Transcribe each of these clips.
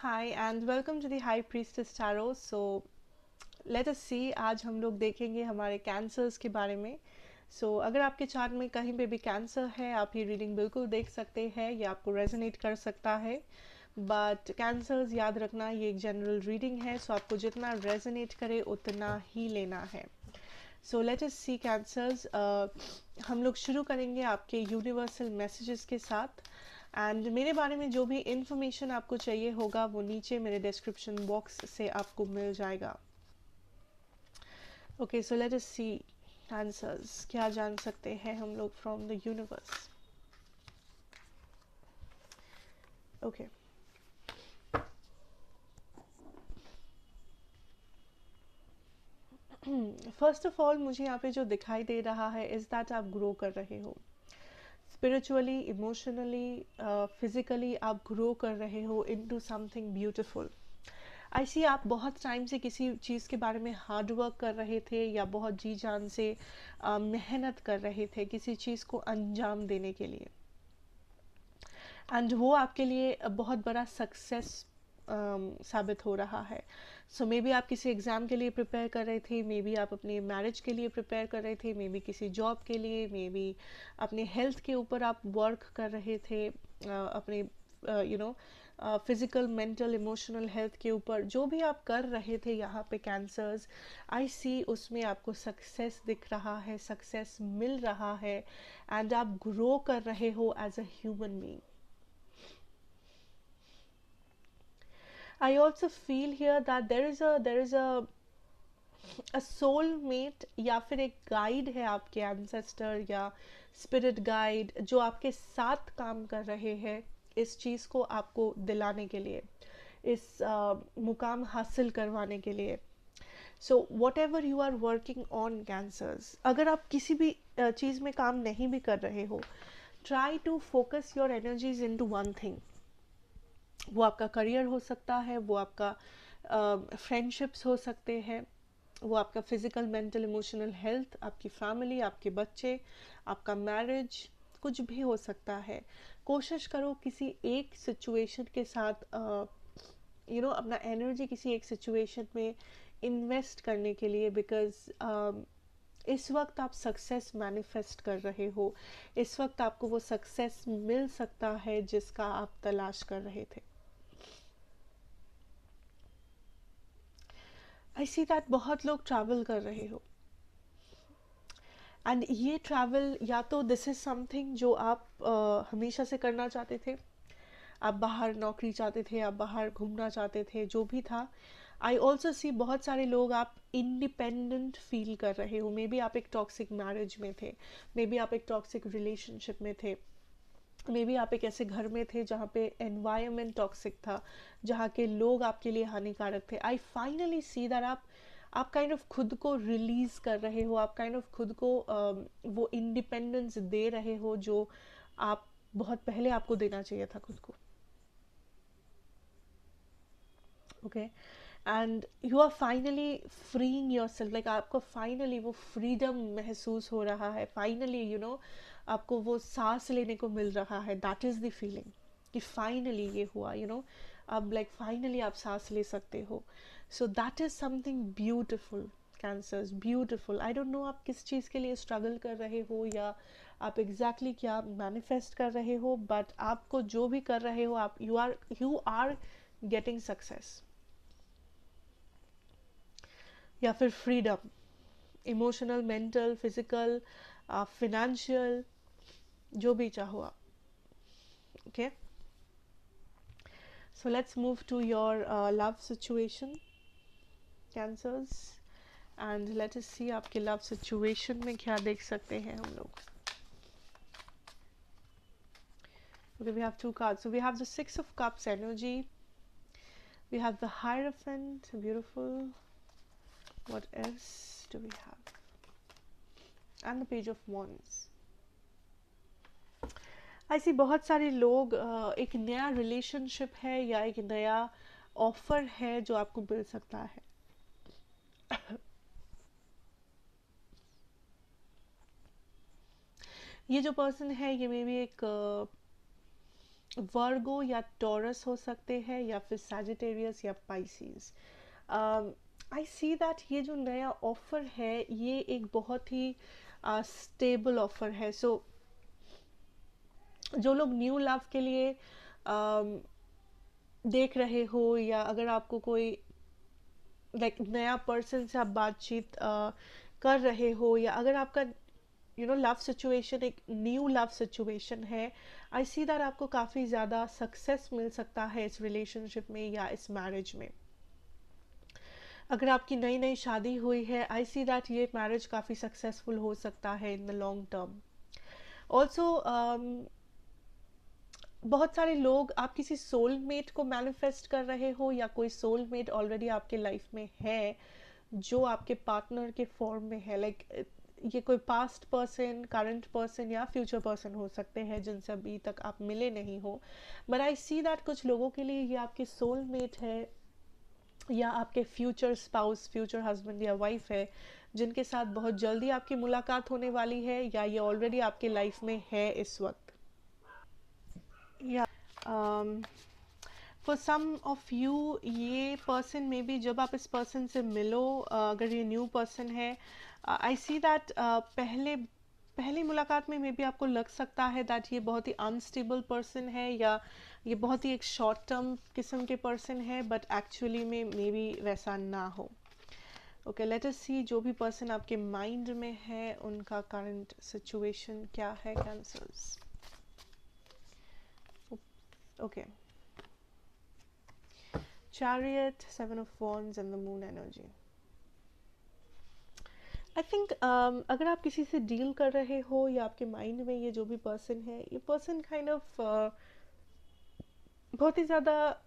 Hi and welcome to the high priestess tarot. So let us see, आज हम लोग देखेंगे हमारे कैंसर्स के बारे में। अगर आपके चार्ट में कहीं पे भी कैंसर है, आप ये रीडिंग बिल्कुल देख सकते हैं, ये आपको रेजोनेट कर सकता है। बट कैंसर्स, याद रखना, ये एक जनरल रीडिंग है, सो आपको जितना रेजोनेट करे उतना ही लेना है। सो लेट अस सी कैंसर्स। हम लोग शुरू करेंगे आपके यूनिवर्सल मैसेजेस के साथ। एंड मेरे बारे में जो भी इंफॉर्मेशन आपको चाहिए होगा वो नीचे मेरे डिस्क्रिप्शन बॉक्स से आपको मिल जाएगा। ओके, सो लेट अस सी आंसर्स। क्या जान सकते हैं हम लोग from the universe? Okay, first of all मुझे यहाँ पे जो दिखाई दे रहा है इज दैट आप ग्रो कर रहे हो स्पिरिचुअली, इमोशनली, फिजिकली। आप ग्रो कर रहे हो इनटू समथिंग ब्यूटिफुल। आई सी आप बहुत टाइम से किसी चीज़ के बारे में हार्ड वर्क कर रहे थे या बहुत जी जान से मेहनत कर रहे थे किसी चीज़ को अंजाम देने के लिए, एंड वो आपके लिए बहुत बड़ा सक्सेस साबित हो रहा है। सो मे बी आप किसी एग्ज़ाम के लिए प्रिपेयर कर रहे थे, मे बी आप अपने मैरिज के लिए प्रिपेयर कर रहे थे, मे बी किसी जॉब के लिए, मे बी अपने हेल्थ के ऊपर आप वर्क कर रहे थे, अपने फिजिकल, मेंटल, इमोशनल हेल्थ के ऊपर जो भी आप कर रहे थे यहाँ पे कैंसर्स, आई सी उसमें आपको सक्सेस दिख रहा है, सक्सेस मिल रहा है, एंड आप ग्रो कर रहे हो as a human being. I also feel here that there is a soulmate या फिर एक गाइड है, आपके एंसेस्टर या स्पिरिट गाइड जो आपके साथ काम कर रहे हैं इस चीज़ को आपको दिलाने के लिए, इस मुकाम हासिल करवाने के लिए। So whatever you are working on cancers, अगर आप किसी भी चीज़ में काम नहीं भी कर रहे हो, try to focus your energies into one thing. वो आपका करियर हो सकता है, वो आपका फ्रेंडशिप्स हो सकते हैं, वो आपका फिजिकल, मेंटल, इमोशनल हेल्थ, आपकी फैमिली, आपके बच्चे, आपका मैरिज, कुछ भी हो सकता है। कोशिश करो किसी एक सिचुएशन के साथ अपना एनर्जी किसी एक सिचुएशन में इन्वेस्ट करने के लिए, बिकॉज इस वक्त आप सक्सेस मैनिफेस्ट कर रहे हो, इस वक्त आपको वो सक्सेस मिल सकता है जिसका आप तलाश कर रहे थे। आई सी दैट बहुत लोग ट्रैवल कर रहे हो, एंड ये ट्रैवल या तो दिस इज़ समथिंग जो आप हमेशा से करना चाहते थे, आप बाहर नौकरी चाहते थे, आप बाहर घूमना चाहते थे, जो भी था। आई ऑल्सो सी बहुत सारे लोग आप इंडिपेंडेंट फील कर रहे हो, मे बी आप एक टॉक्सिक मैरिज में थे, मे बी आप एक टॉक्सिक रिलेशनशिप में थे, मे बी आप एक ऐसे घर में थे जहाँ पे एनवायरनमेंट टॉक्सिक था, जहाँ के लोग आपके लिए हानिकारक थे। आई फाइनली सी दैट आप काइंड ऑफ खुद को रिलीज कर रहे हो, आप काइंड ऑफ खुद को वो इंडिपेंडेंस दे रहे हो जो आप बहुत पहले आपको देना चाहिए था खुद को। Okay, and you are finally freeing yourself, like आपको फाइनली वो फ्रीडम महसूस हो रहा है, फाइनली आपको वो सांस लेने को मिल रहा है। दैट इज़ द फीलिंग कि फाइनली ये हुआ, अब लाइक फाइनली आप सांस ले सकते हो। सो that is something beautiful. Cancers, beautiful. I don't know आप किस चीज़ के लिए स्ट्रगल कर रहे हो या आप एग्जैक्टली क्या मैनिफेस्ट कर रहे हो, बट आपको जो भी कर रहे हो, आप यू आर गेटिंग सक्सेस या फिर freedom, emotional, mental, physical, financial, जो भी चाहो आप। Okay, so let's move to your love situation cancers, and let us see आपके लव सिचुएशन में क्या देख सकते हैं हम लोग। Okay, we have two cards. So we have the Six of Cups energy, we have the Hierophant, beautiful. What else do we have? And the Page of Wands. ऐसी बहुत सारे लोग, एक नया रिलेशनशिप है या एक नया ऑफर है जो आपको मिल सकता है। ये जो पर्सन है ये मे भी एक वर्गो या टॉरस हो सकते हैं, या फिर सैजिटेरियस या पाइसिस। आई सी दैट ये जो नया ऑफर है ये एक बहुत ही स्टेबल ऑफर है। सो जो लोग न्यू लव के लिए देख रहे हो, या अगर आपको कोई नया पर्सन से आप बातचीत कर रहे हो, या अगर आपका लव सिचुएशन एक न्यू लव सिचुएशन है, आई सी दैट आपको काफ़ी ज़्यादा सक्सेस मिल सकता है इस रिलेशनशिप में या इस मैरिज में। अगर आपकी नई नई शादी हुई है, आई सी दैट ये मैरिज काफ़ी सक्सेसफुल हो सकता है in the long term. Also बहुत सारे लोग, आप किसी सोलमेट को मैनिफेस्ट कर रहे हो, या कोई सोलमेट ऑलरेडी आपके लाइफ में है जो आपके पार्टनर के फॉर्म में है। ये कोई पास्ट पर्सन, करंट पर्सन या फ्यूचर पर्सन हो सकते हैं जिनसे अभी तक आप मिले नहीं हो, बट आई सी दैट कुछ लोगों के लिए ये आपके सोलमेट है, या आपके फ्यूचर स्पाउस, फ्यूचर हस्बैंड या वाइफ है, जिनके साथ बहुत जल्दी आपकी मुलाकात होने वाली है, या ये ऑलरेडी आपके लाइफ में है इस वक्त। या फॉर सम ऑफ यू ये पर्सन में भी, जब आप इस पर्सन से मिलो, अगर ये न्यू पर्सन है, आई सी दैट पहली मुलाकात में मे बी आपको लग सकता है दैट ये बहुत ही अनस्टेबल पर्सन है, या ये बहुत ही एक शॉर्ट टर्म किस्म के पर्सन है, बट एक्चुअली में मे बी वैसा ना हो। ओके, लेट अस सी जो भी पर्सन आपके माइंड में है उनका करंट सिचुएशन क्या है, cancers. Okay, Chariot, Seven of Wands and the Moon energy. I think अगर आप किसी से डील कर रहे हो, या आपके माइंड में ये जो भी पर्सन है, ये पर्सन काइंड ऑफ बहुत ही ज़्यादा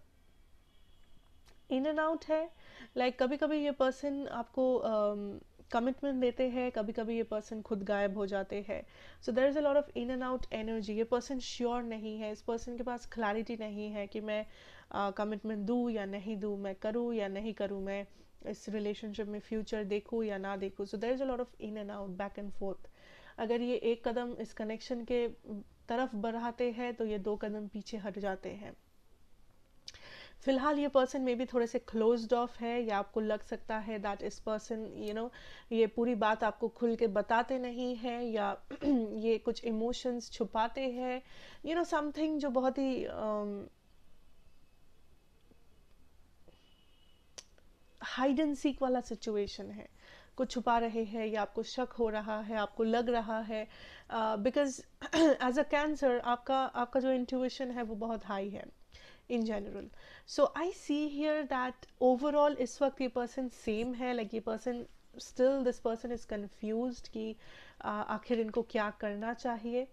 इन एंड आउट है। कभी कभी ये पर्सन आपको कमिटमेंट देते हैं, कभी कभी ये पर्सन खुद गायब हो जाते हैं। So there is a lot of in and out energy. ये पर्सन श्योर नहीं है, इस पर्सन के पास क्लैरिटी नहीं है कि मैं कमिटमेंट दूँ या नहीं दूँ, मैं करूँ या नहीं करूँ, मैं इस रिलेशनशिप में फ्यूचर देखूँ या ना देखूँ। So there is a lot of in and out, back and forth. अगर ये एक कदम इस कनेक्शन के तरफ बढ़ाते हैं तो ये 2 कदम पीछे हट जाते हैं। फिलहाल ये पर्सन में भी थोड़े से क्लोज्ड ऑफ है, या आपको लग सकता है दैट इस पर्सन ये पूरी बात आपको खुल के बताते नहीं है, या ये कुछ इमोशंस छुपाते हैं, समथिंग जो बहुत ही हाइड एंड सीक वाला सिचुएशन है। कुछ छुपा रहे हैं, या आपको शक हो रहा है, आपको लग रहा है, बिकॉज एज अ कैंसर आपका जो इंट्यूशन है वो बहुत हाई है in general. So I see here that overall इस वक्त ये person same है, ये person still, this person is confused कि आखिर इनको क्या करना चाहिए,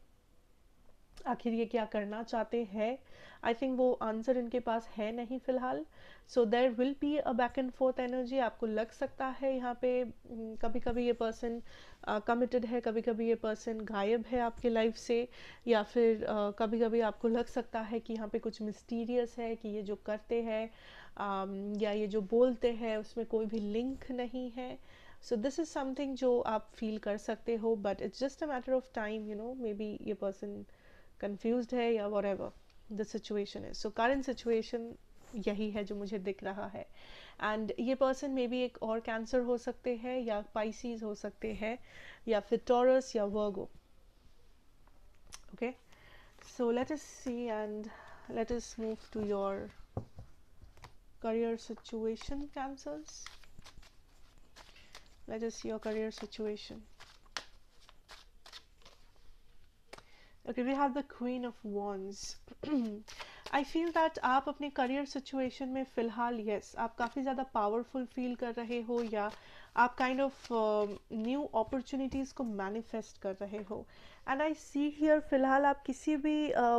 आखिर ये क्या करना चाहते हैं। आई थिंक वो आंसर इनके पास है नहीं फिलहाल। So there will be a back and forth energy. आपको लग सकता है यहाँ पे कभी कभी ये पर्सन कमिटेड है, कभी कभी ये पर्सन गायब है आपके लाइफ से, या फिर कभी कभी आपको लग सकता है कि यहाँ पे कुछ मिस्टीरियस है, कि ये जो करते हैं या ये जो बोलते हैं उसमें कोई भी लिंक नहीं है। सो दिस इज़ समथिंग जो आप फील कर सकते हो, but it's just a matter of time, may be ये पर्सन कंफ्यूज्ड है या whatever the situation is. So current situation यही है जो मुझे दिख रहा है। एंड ये पर्सन में भी एक और कैंसर हो सकते हैं, या पाइसिस हो सकते हैं, या फिर टॉरस या Virgo. Okay, so let us see and let us move to your career situation, cancers. Let us see your career situation. Okay, we have the Queen of Wands. I feel that आप अपने career situation में फ़िलहाल आप काफ़ी ज़्यादा powerful feel कर रहे हो, या आप काइंड ऑफ न्यू अपॉर्चुनिटीज़ को मैनिफेस्ट कर रहे हो। एंड आई सी हियर फ़िलहाल आप किसी भी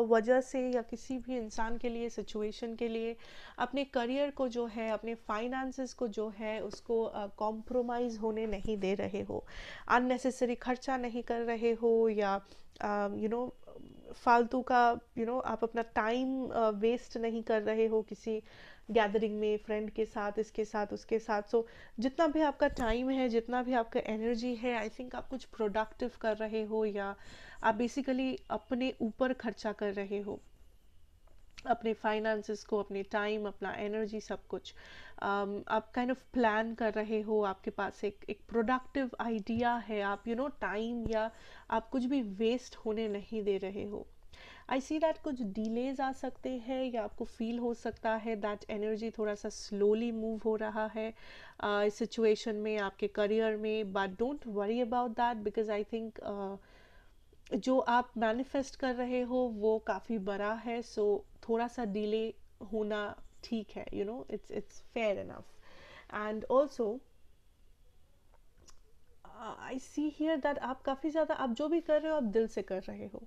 वजह से या किसी भी इंसान के लिए, सिचुएशन के लिए अपने करियर को जो है, अपने फाइनेंसेस को जो है उसको कॉम्प्रोमाइज़ होने नहीं दे रहे हो, अननेसेसरी खर्चा नहीं कर रहे हो, या फालतू का आप अपना टाइम वेस्ट नहीं कर रहे हो किसी गैदरिंग में, फ्रेंड के साथ, इसके साथ, उसके साथ। सो जितना भी आपका टाइम है, जितना भी आपका एनर्जी है, आई थिंक आप कुछ प्रोडक्टिव कर रहे हो, या आप बेसिकली अपने ऊपर खर्चा कर रहे हो। अपने फाइनेंसेस को, अपने टाइम, अपना एनर्जी, सब कुछ आप काइंड ऑफ प्लान कर रहे हो, आपके पास एक प्रोडक्टिव आइडिया है, आप टाइम या आप कुछ भी वेस्ट होने नहीं दे रहे हो। आई सी दैट कुछ डिलेज आ सकते हैं या आपको फील हो सकता है दैट एनर्जी थोड़ा सा स्लोली मूव हो रहा है इस सिचुएशन में, आपके करियर में, but don't worry about that because I think जो आप मैनिफेस्ट कर रहे हो वो काफ़ी बड़ा है, सो थोड़ा सा डिले होना ठीक है, it's fair enough. And also I see here that आप काफ़ी ज़्यादा, आप जो भी कर रहे हो आप दिल से कर रहे हो।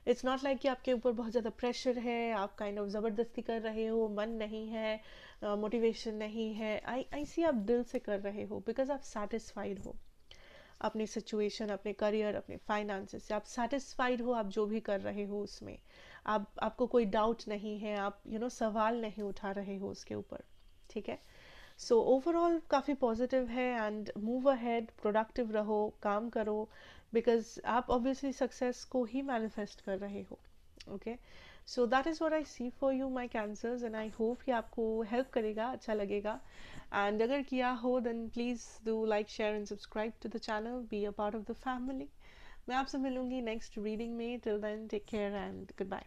इट्स नॉट लाइक कि आपके ऊपर बहुत ज़्यादा प्रेशर है, आप काइंड ऑफ ज़बरदस्ती कर रहे हो, मन नहीं है, मोटिवेशन नहीं है। आई सी आप दिल से कर रहे हो बिकॉज आप सेटिस्फाइड हो अपनी सिचुएशन, अपने करियर, अपने फाइनेंसेस से। आप सेटिस्फाइड हो, आप जो भी कर रहे हो उसमें आपको कोई डाउट नहीं है, आप सवाल नहीं उठा रहे हो उसके ऊपर, ठीक है। सो ओवरऑल काफ़ी पॉजिटिव है एंड मूव अहेड, प्रोडक्टिव रहो, काम करो, बिकॉज आप ऑब्वियसली सक्सेस को ही मैनिफेस्ट कर रहे हो। Okay, so that is what I see for you my cancers and I hope कि आपको हेल्प करेगा, अच्छा लगेगा। एंड अगर किया हो then please do like, share and subscribe to the channel, be a part of the family. मैं आपसे मिलूंगी नेक्स्ट रीडिंग में। Till then take care and good bye.